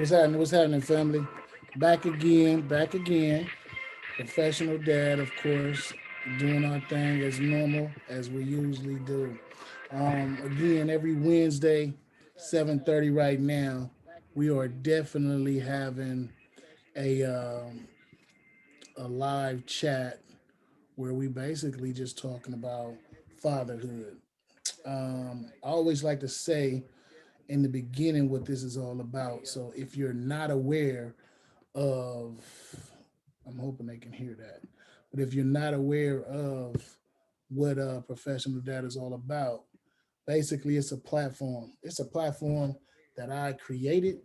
What's happening? What's happening, family? Back again, back again. Professional dad, of course, doing our thing as normal as we usually do. Again, every Wednesday, 7:30 right now, we are definitely having a um, a live chat where we basically just talking about fatherhood. I always like to say in the beginning what this is all about. So if you're not aware of, I'm hoping they can hear that. But if you're not aware of what professional data is all about, basically it's a platform. It's a platform that I created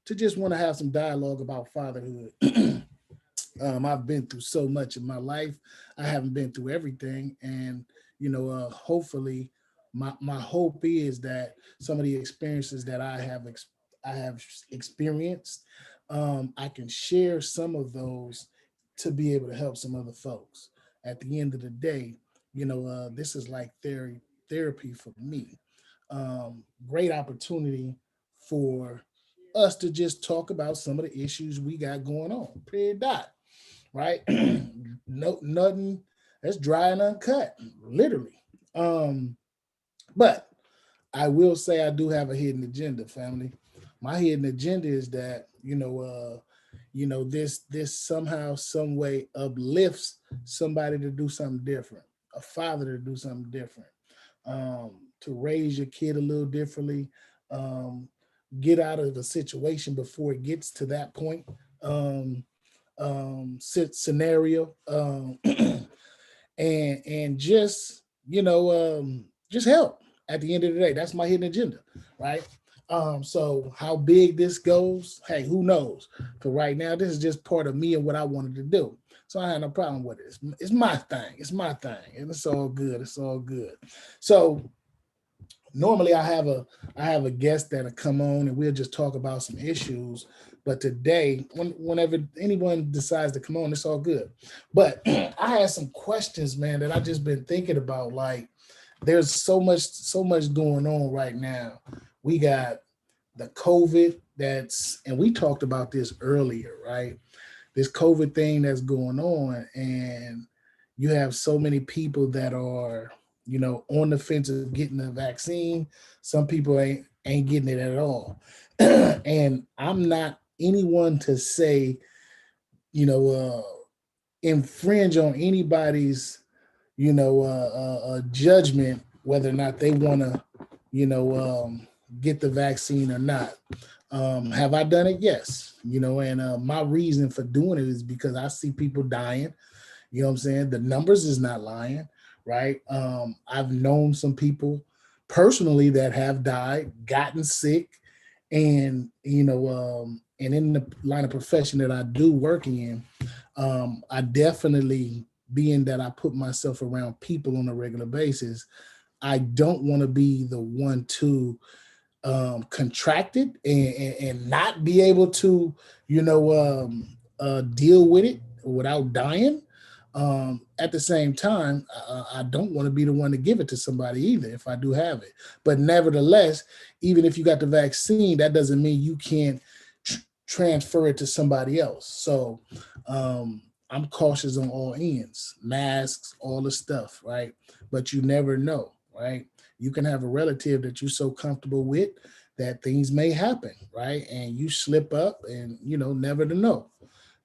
to just want to have some dialogue about fatherhood. I've been through so much in my life. I haven't been through everything, and hopefully, my hope is that some of the experiences that I have experienced, I can share some of those to be able to help some other folks. At the end of the day, this is like therapy for me. Great opportunity for us to just talk about some of the issues we got going on. Period. Dot right? No, nothing that's dry and uncut, literally. Um, but I will say I do have a hidden agenda, family. My hidden agenda is that this somehow, some way uplifts somebody to do something different, a father to do something different, to raise your kid a little differently, um, get out of the situation before it gets to that point. Um, scenario, and just just help. At the end of the day, that's my hidden agenda, right? So how big this goes, hey, who knows? For right now, this is just part of me and what I wanted to do. So I had no problem with it. It's my thing. It's my thing, and it's all good. It's all good. So normally I have a guest that'll come on and we'll just talk about some issues. But today, whenever anyone decides to come on, it's all good. But I had some questions, man, that I just been thinking about. Like, there's so much going on right now. We got the COVID and we talked about this earlier, right? This COVID thing that's going on, and you have so many people that are, on the fence of getting the vaccine. Some people ain't getting it at all, and I'm not anyone to say, you know, uh, infringe on anybody's, judgment whether or not they want to, get the vaccine or not. Have I done it? Yes. And my reason for doing it is because I see people dying. You know what I'm saying? The numbers is not lying, right? I've known some people personally that have died, gotten sick, and and in the line of profession that I do work in, I definitely, being that I put myself around people on a regular basis, I don't want to be the one to contract it and not be able to, deal with it without dying. At the same time, I don't want to be the one to give it to somebody either if I do have it. But nevertheless, even if you got the vaccine, that doesn't mean you can't transfer it to somebody else. So I'm cautious on all ends, masks, all the stuff, right? But you never know, right? You can have a relative that you're so comfortable with that things may happen, right? And you slip up, and never to know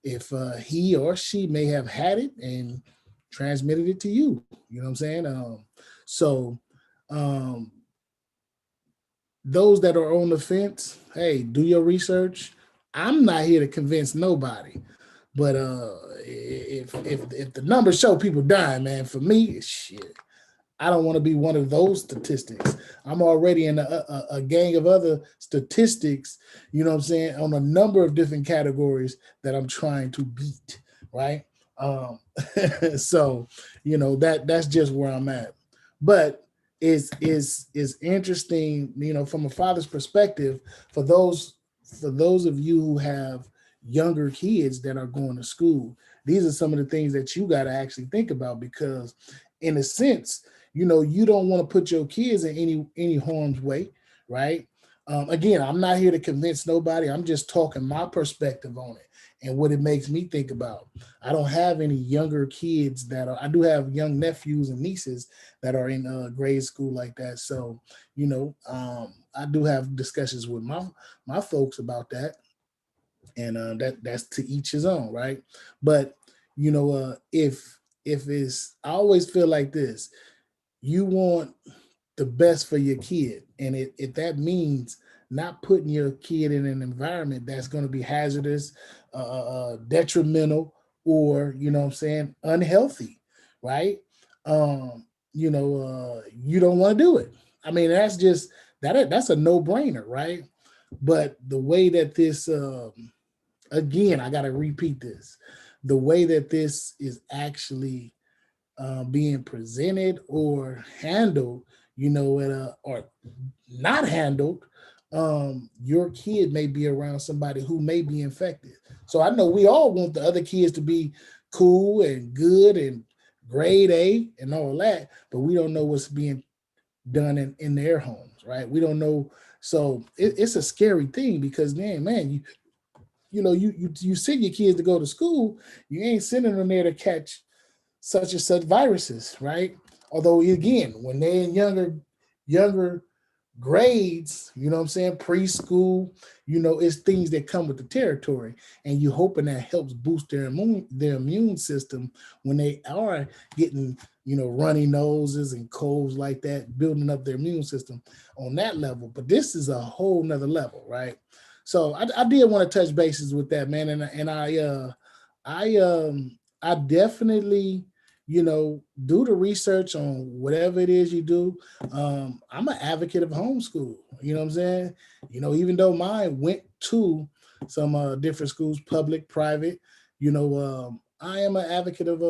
if he or she may have had it and transmitted it to you. You know what I'm saying? So um, those that are on the fence, hey, do your research. I'm not here to convince nobody, but if the numbers show people dying, man, for me, shit, I don't want to be one of those statistics. I'm already in a gang of other statistics, you know what I'm saying, on a number of different categories that I'm trying to beat, right? Um, so, that's just where I'm at. But is interesting, from a father's perspective, for those of you who have younger kids that are going to school. These are some of the things that you got to actually think about because, in a sense, you don't want to put your kids in any harm's way, right? Again, I'm not here to convince nobody. I'm just talking my perspective on it and what it makes me think about. I don't have any younger kids that are, I do have young nephews and nieces that are in grade school like that. So, I do have discussions with my folks about that, and that's to each his own, right? But if it's, I always feel like this: you want the best for your kid. And if that means not putting your kid in an environment that's going to be hazardous, detrimental, or, what I'm saying, unhealthy, right? You don't want to do it. I mean, that's just, that's a no brainer, right? But the way that this, again, I got to repeat this, the way that this is actually being presented or handled, or not handled, your kid may be around somebody who may be infected. So I know we all want the other kids to be cool and good and grade A and all that, but we don't know what's being done in their homes, right? We don't know. So it's a scary thing because then, man, you send your kids to go to school, you ain't sending them there to catch such and such viruses, right? Although again, when they're in younger grades, you know what I'm saying, preschool, it's things that come with the territory, and you hoping that helps boost their immune system when they are getting, runny noses and colds like that, building up their immune system on that level. But this is a whole nother level, right? So I did want to touch bases with that, man, and I definitely, do the research on whatever it is you do. I'm an advocate of homeschool. You know what I'm saying? Even though mine went to some different schools, public, private, I am an advocate of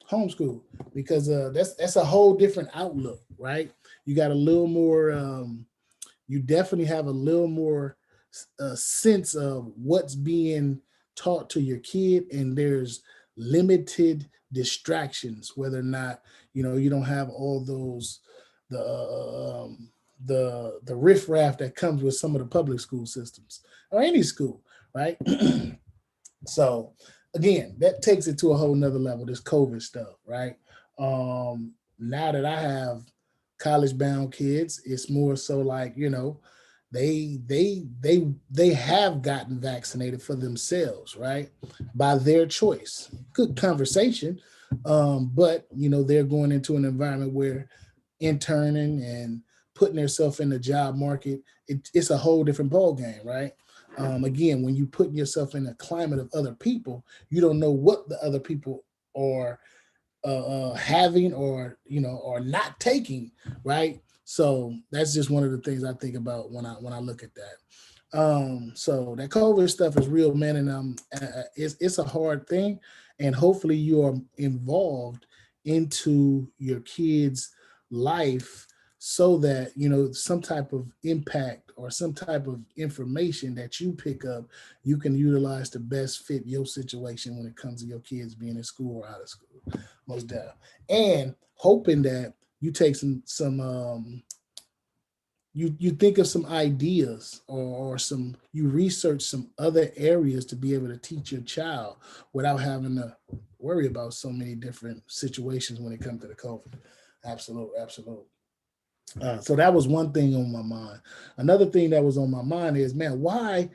homeschool because that's a whole different outlook, right? You got a little more. You definitely have a little more sense of what's being taught to your kid, and there's limited distractions, whether or not you don't have all those the riffraff that comes with some of the public school systems or any school, right? So again, that takes it to a whole nother level, this COVID stuff, right? Now that I have college bound kids, it's more so like, they have gotten vaccinated for themselves, right? By their choice. Good conversation. But they're going into an environment where interning and putting themselves in the job market, it's a whole different ball game, right? Again, when you put yourself in a climate of other people, you don't know what the other people are having or not taking, right? So that's just one of the things I think about when I look at that. So that COVID stuff is real, man, and it's a hard thing, and hopefully you are involved into your kids' life so that some type of impact or some type of information that you pick up, you can utilize to best fit your situation when it comes to your kids being in school or out of school, most definitely. And hoping that you take you think of some ideas, or some, you research some other areas to be able to teach your child without having to worry about so many different situations when it comes to the COVID. Absolute, absolute. So that was one thing on my mind. Another thing that was on my mind is, man, why?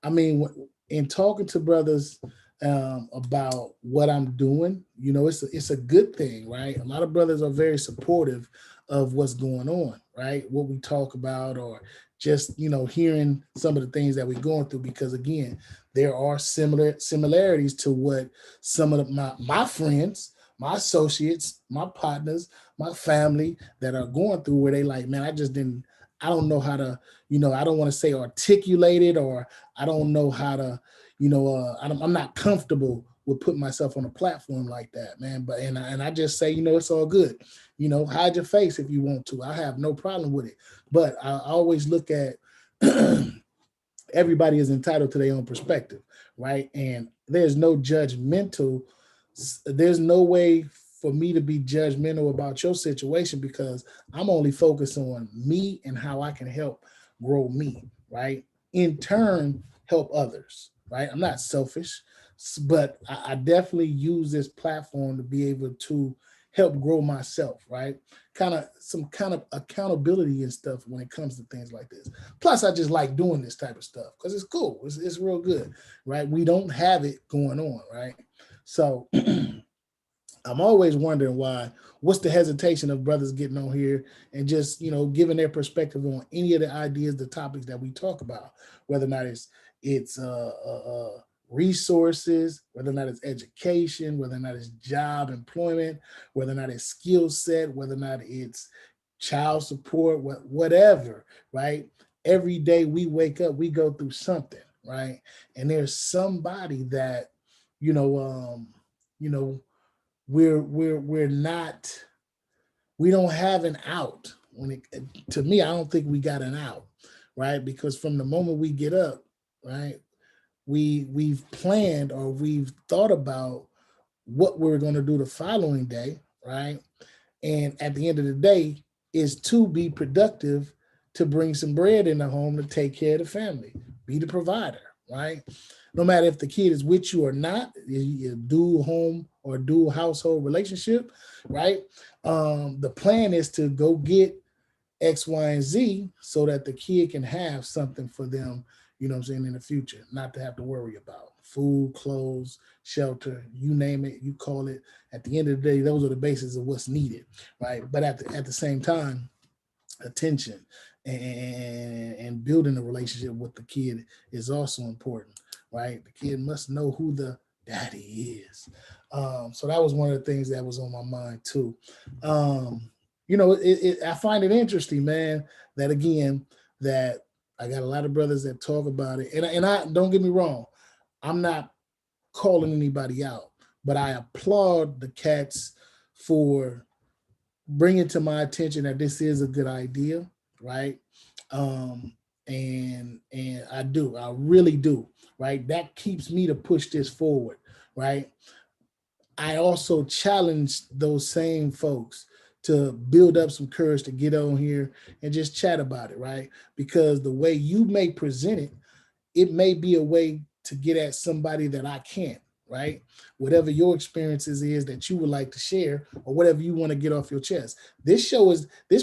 I mean, in talking to brothers about what I'm doing, it's a good thing, right? A lot of brothers are very supportive of what's going on, right? What we talk about, or just hearing some of the things that we're going through, because again, there are similarities to what some of my friends, my associates, my partners, my family that are going through, where they like, man, I don't know how to, I don't want to say articulate it, or I don't know how to, I'm not comfortable with putting myself on a platform like that, man. But and I just say, it's all good. Hide your face if you want to. I have no problem with it. But I always look at everybody is entitled to their own perspective, right? And there's no way for me to be judgmental about your situation because I'm only focused on me and how I can help grow me, right? In turn, help others, right? I'm not selfish, but I definitely use this platform to be able to help grow myself, right? Kind of some kind of accountability and stuff when it comes to things like this. Plus, I just like doing this type of stuff because it's cool. It's real good, right? We don't have it going on, right? So I'm always wondering why. What's the hesitation of brothers getting on here and just giving their perspective on any of the ideas, the topics that we talk about, whether or not it's resources, whether or not it's education, whether or not it's job employment, whether or not it's skill set, whether or not it's child support, whatever, right? Every day we wake up, we go through something, right? And there's somebody that, you know, you know, we're not, we don't have an out. When it, to me, I don't think we got an out, right? Because from the moment we get up, right, we've planned or we've thought about what we're going to do the following day, right? And at the end of the day, is to be productive, to bring some bread in the home to take care of the family, be the provider, right? No matter if the kid is with you or not, a dual home or dual household relationship, right? The plan is to go get X, Y, and Z so that the kid can have something for them, what I'm saying, in the future, not to have to worry about food, clothes, shelter, you name it, you call it. At the end of the day, those are the basis of what's needed, right? But at the same time, attention and building a relationship with the kid is also important, right? The kid must know who the daddy is. So that was one of the things that was on my mind too. Um, I find it interesting, man, that again, that I got a lot of brothers that talk about it. And I don't get me wrong, I'm not calling anybody out, but I applaud the cats for bring it to my attention that this is a good idea, right? Um, and I really do, right? That keeps me to push this forward, right? I also challenge those same folks to build up some courage to get on here and just chat about it, right? Because the way you may present it, it may be a way to get at somebody that I can't, right? Whatever your experiences is that you would like to share or whatever you want to get off your chest. This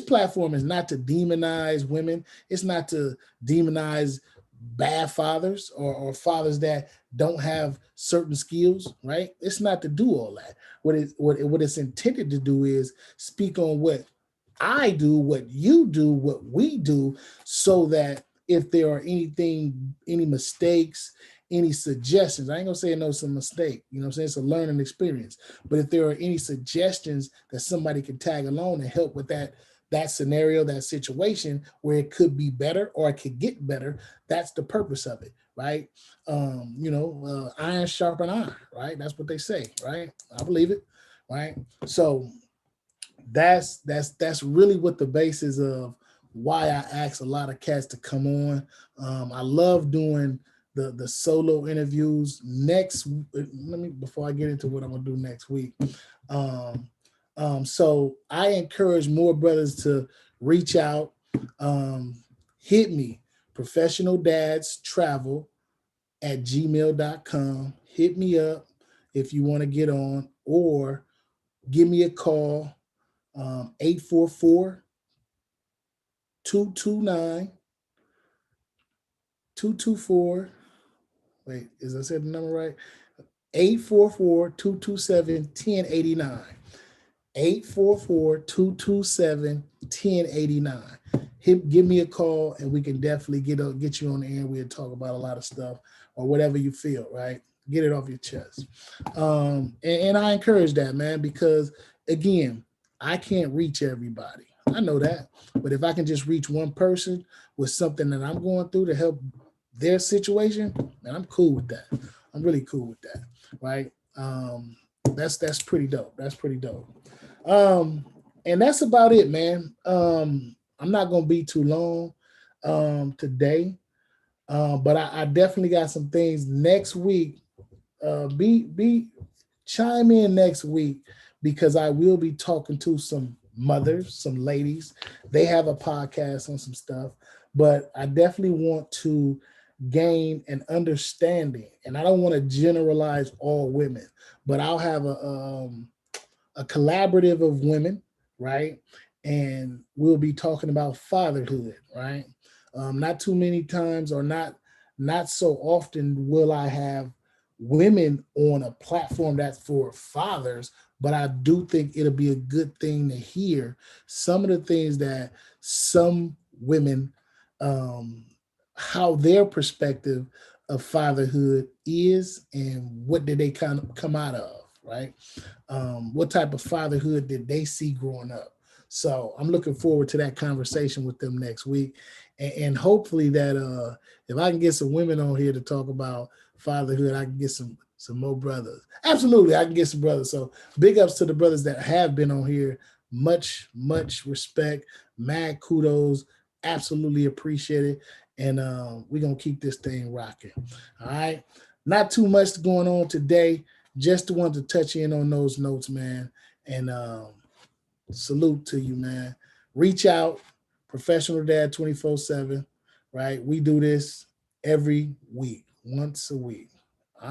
platform is not to demonize women. It's not to demonize bad fathers or fathers that don't have certain skills, right? It's not to do all that. What it's intended to do is speak on what I do, what you do, what we do, so that if there are any mistakes, any suggestions, I ain't gonna say no, some mistake, you know what I'm saying? It's a learning experience. But if there are any suggestions that somebody can tag along and help with that scenario, that situation where it could be better or it could get better, that's the purpose of it, right? Iron sharpen iron, right? That's what they say, right? I believe it, right? So that's really what the basis of why I ask a lot of cats to come on. I love doing the solo interviews. Let me before I get into what I'm gonna do next week. Um, so I encourage more brothers to reach out, um, hit me, professional dads travel at gmail.com. Hit me up if you want to get on, or give me a call, 844 Wait, is I said the number right? 844-227-1089. 844-227-1089. Give me a call and we can definitely get you on the air. We'll talk about a lot of stuff or whatever you feel, right? Get it off your chest. And I encourage that, man, because again, I can't reach everybody. I know that. But if I can just reach one person with something that I'm going through to help their situation, man, I'm cool with that. I'm really cool with that, right? That's pretty dope. That's pretty dope. And that's about it, man. I'm not gonna be too long today, but I definitely got some things next week. Be chime in next week because I will be talking to some mothers, some ladies. They have a podcast on some stuff, but I definitely want to gain an understanding. And I don't want to generalize all women, but I'll have a collaborative of women, right? And we'll be talking about fatherhood, right? Not too many times, or not so often, will I have women on a platform that's for fathers, but I do think it'll be a good thing to hear some of the things that some women, um, how their perspective of fatherhood is, and what did they kind of come out of, right? What type of fatherhood did they see growing up? So I'm looking forward to that conversation with them next week, and hopefully that if I can get some women on here to talk about fatherhood, I can get some more brothers. Absolutely, I can get some brothers. So big ups to the brothers that have been on here. Much respect, mad kudos, absolutely appreciate it, and we're gonna keep this thing rocking. All right, not too much going on today. Just wanted to touch in on those notes, man. And salute to you, man. Reach out, professional dad 24/7, right? We do this every week, once a week.